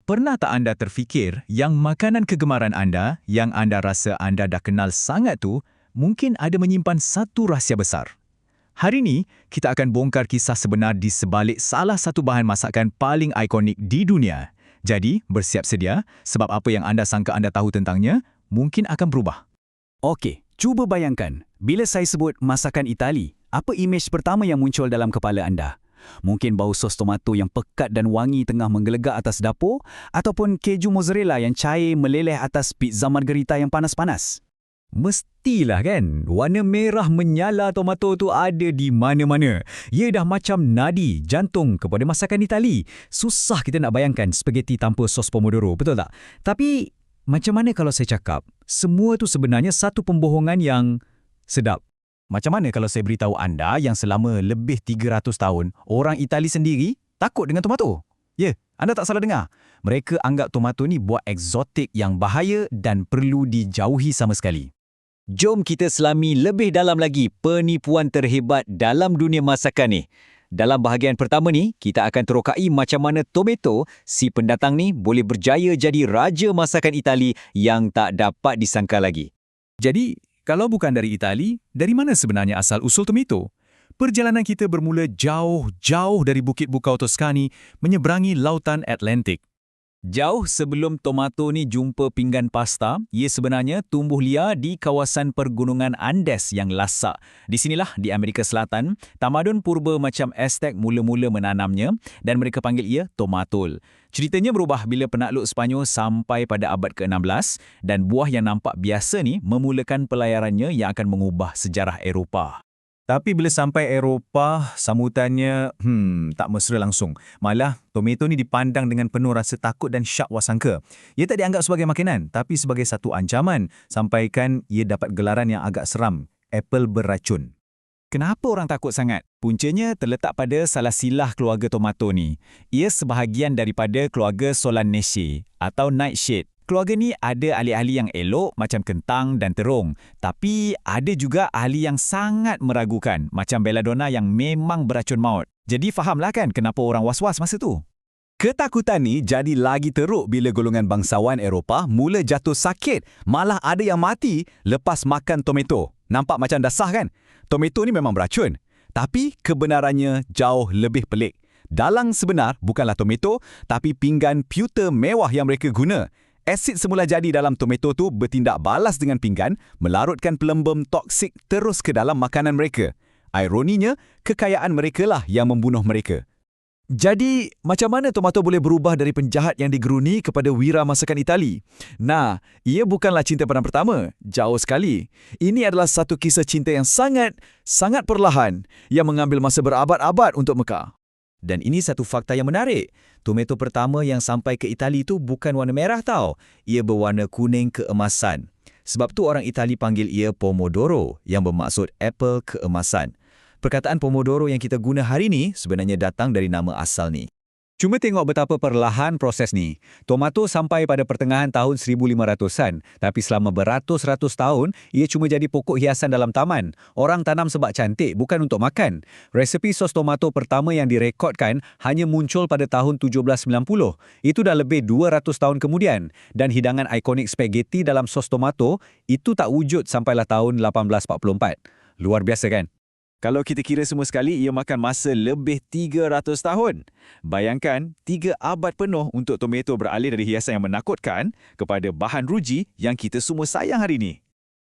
Pernah tak anda terfikir yang makanan kegemaran anda, yang anda rasa anda dah kenal sangat tu, mungkin ada menyimpan satu rahsia besar? Hari ini, kita akan bongkar kisah sebenar di sebalik salah satu bahan masakan paling ikonik di dunia. Jadi, bersiap sedia, sebab apa yang anda sangka anda tahu tentangnya, mungkin akan berubah. Okey, cuba bayangkan, bila saya sebut masakan Itali, apa imej pertama yang muncul dalam kepala anda? Mungkin bau sos tomato yang pekat dan wangi tengah menggelegak atas dapur, ataupun keju mozzarella yang cair meleleh atas pizza margherita yang panas-panas. Mestilah kan, warna merah menyala tomato tu ada di mana-mana. Ia dah macam nadi, jantung kepada masakan Itali. Susah kita nak bayangkan spaghetti tanpa sos pomodoro, betul tak? Tapi, macam mana kalau saya cakap, semua tu sebenarnya satu pembohongan yang sedap? Macam mana kalau saya beritahu anda yang selama lebih 300 tahun, orang Itali sendiri takut dengan tomato? Ya, anda tak salah dengar. Mereka anggap tomato ni buah eksotik yang bahaya dan perlu dijauhi sama sekali. Jom kita selami lebih dalam lagi penipuan terhebat dalam dunia masakan ni. Dalam bahagian pertama ni, kita akan terokai macam mana tomato, si pendatang ni boleh berjaya jadi raja masakan Itali yang tak dapat disangka lagi. Jadi, kalau bukan dari Itali, dari mana sebenarnya asal-usul tomato? Perjalanan kita bermula jauh-jauh dari Bukit Bukau Toscani menyeberangi Lautan Atlantik. Jauh sebelum tomato ni jumpa pinggan pasta, ia sebenarnya tumbuh liar di kawasan pergunungan Andes yang lasak. Di sinilah, di Amerika Selatan, tamadun purba macam Aztec mula-mula menanamnya dan mereka panggil ia tomatol. Ceritanya berubah bila penakluk Sepanyol sampai pada abad ke-16 dan buah yang nampak biasa ni memulakan pelayarannya yang akan mengubah sejarah Eropah. Tapi bila sampai Eropah, sambutannya tak mesra langsung. Malah, tomato ni dipandang dengan penuh rasa takut dan syak wasangka. Ia tak dianggap sebagai makanan, tapi sebagai satu ancaman, sampaikan ia dapat gelaran yang agak seram, apple beracun. Kenapa orang takut sangat? Puncanya terletak pada salah silah keluarga tomato ni. Ia sebahagian daripada keluarga Solanaceae atau nightshade. Keluarga ni ada ahli-ahli yang elok macam kentang dan terung. Tapi ada juga ahli yang sangat meragukan macam belladonna yang memang beracun maut. Jadi fahamlah kan kenapa orang was-was masa tu. Ketakutan ni jadi lagi teruk bila golongan bangsawan Eropah mula jatuh sakit. Malah ada yang mati lepas makan tomato. Nampak macam dah sah kan? Tomato ni memang beracun. Tapi kebenarannya jauh lebih pelik. Dalang sebenar bukanlah tomato, tapi pinggan pewter mewah yang mereka guna. Asid semula jadi dalam tomato tu bertindak balas dengan pinggan, melarutkan pelembem toksik terus ke dalam makanan mereka. Ironinya, kekayaan mereka lah yang membunuh mereka. Jadi, macam mana tomato boleh berubah dari penjahat yang digeruni kepada wira masakan Itali? Nah, ia bukanlah cinta pandang pertama. Jauh sekali. Ini adalah satu kisah cinta yang sangat perlahan yang mengambil masa berabad-abad untuk mekar. Dan ini satu fakta yang menarik. Tomato pertama yang sampai ke Itali itu bukan warna merah tau. Ia berwarna kuning keemasan. Sebab tu orang Itali panggil ia pomodoro yang bermaksud apple keemasan. Perkataan pomodoro yang kita guna hari ni sebenarnya datang dari nama asal ni. Cuma tengok betapa perlahan proses ni. Tomato sampai pada pertengahan tahun 1500-an, tapi selama beratus-ratus tahun, ia cuma jadi pokok hiasan dalam taman. Orang tanam sebab cantik, bukan untuk makan. Resepi sos tomato pertama yang direkodkan hanya muncul pada tahun 1790. Itu dah lebih 200 tahun kemudian. Dan hidangan ikonik spaghetti dalam sos tomato, itu tak wujud sampailah tahun 1844. Luar biasa kan? Kalau kita kira semua sekali, ia makan masa lebih 300 tahun. Bayangkan, 3 abad penuh untuk tomato beralih dari hiasan yang menakutkan kepada bahan ruji yang kita semua sayang hari ini.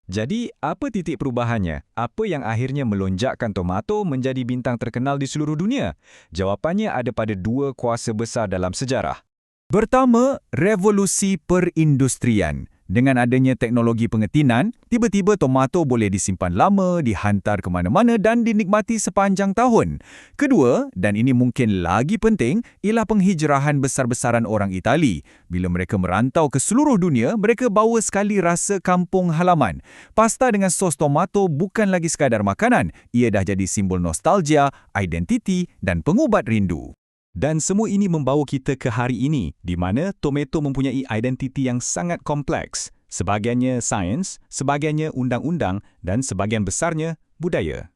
Jadi, apa titik perubahannya? Apa yang akhirnya melonjakkan tomato menjadi bintang terkenal di seluruh dunia? Jawapannya ada pada 2 kuasa besar dalam sejarah. Pertama, revolusi perindustrian. Dengan adanya teknologi pengetinan, tiba-tiba tomato boleh disimpan lama, dihantar ke mana-mana dan dinikmati sepanjang tahun. Kedua, dan ini mungkin lagi penting, ialah penghijrahan besar-besaran orang Itali. Bila mereka merantau ke seluruh dunia, mereka bawa sekali rasa kampung halaman. Pasta dengan sos tomato bukan lagi sekadar makanan, ia dah jadi simbol nostalgia, identiti dan pengubat rindu. Dan semua ini membawa kita ke hari ini, di mana tomato mempunyai identiti yang sangat kompleks. Sebahagiannya sains, sebahagiannya undang-undang dan sebahagian besarnya budaya.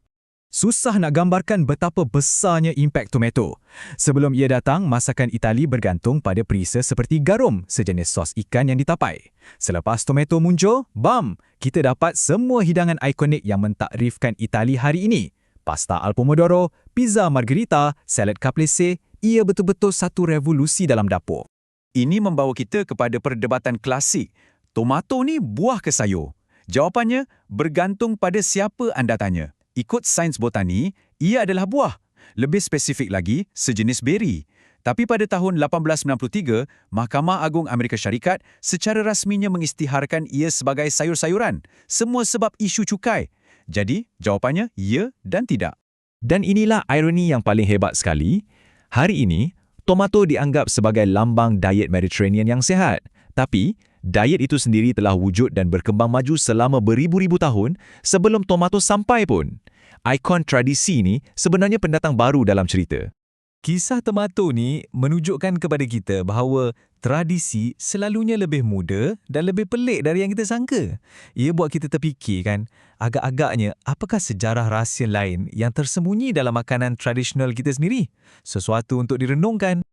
Susah nak gambarkan betapa besarnya impak tomato. Sebelum ia datang, masakan Itali bergantung pada perisa seperti garum, sejenis sos ikan yang ditapai. Selepas tomato muncul, bam! Kita dapat semua hidangan ikonik yang mentakrifkan Itali hari ini. Pasta al pomodoro, pizza margherita, salad caprese, ia betul-betul satu revolusi dalam dapur. Ini membawa kita kepada perdebatan klasik. Tomato ni buah ke sayur? Jawapannya bergantung pada siapa anda tanya. Ikut sains botani, ia adalah buah. Lebih spesifik lagi, sejenis beri. Tapi pada tahun 1893, Mahkamah Agung Amerika Syarikat secara rasminya mengisytiharkan ia sebagai sayur-sayuran. Semua sebab isu cukai. Jadi, jawapannya ya dan tidak. Dan inilah ironi yang paling hebat sekali. Hari ini, tomato dianggap sebagai lambang diet Mediterranean yang sihat. Tapi, diet itu sendiri telah wujud dan berkembang maju selama beribu-ribu tahun sebelum tomato sampai pun. Ikon tradisi ini sebenarnya pendatang baru dalam cerita. Kisah tomato ni menunjukkan kepada kita bahawa tradisi selalunya lebih muda dan lebih pelik dari yang kita sangka. Ia buat kita terfikir kan, agak-agaknya apakah sejarah rahsia lain yang tersembunyi dalam makanan tradisional kita sendiri? Sesuatu untuk direnungkan.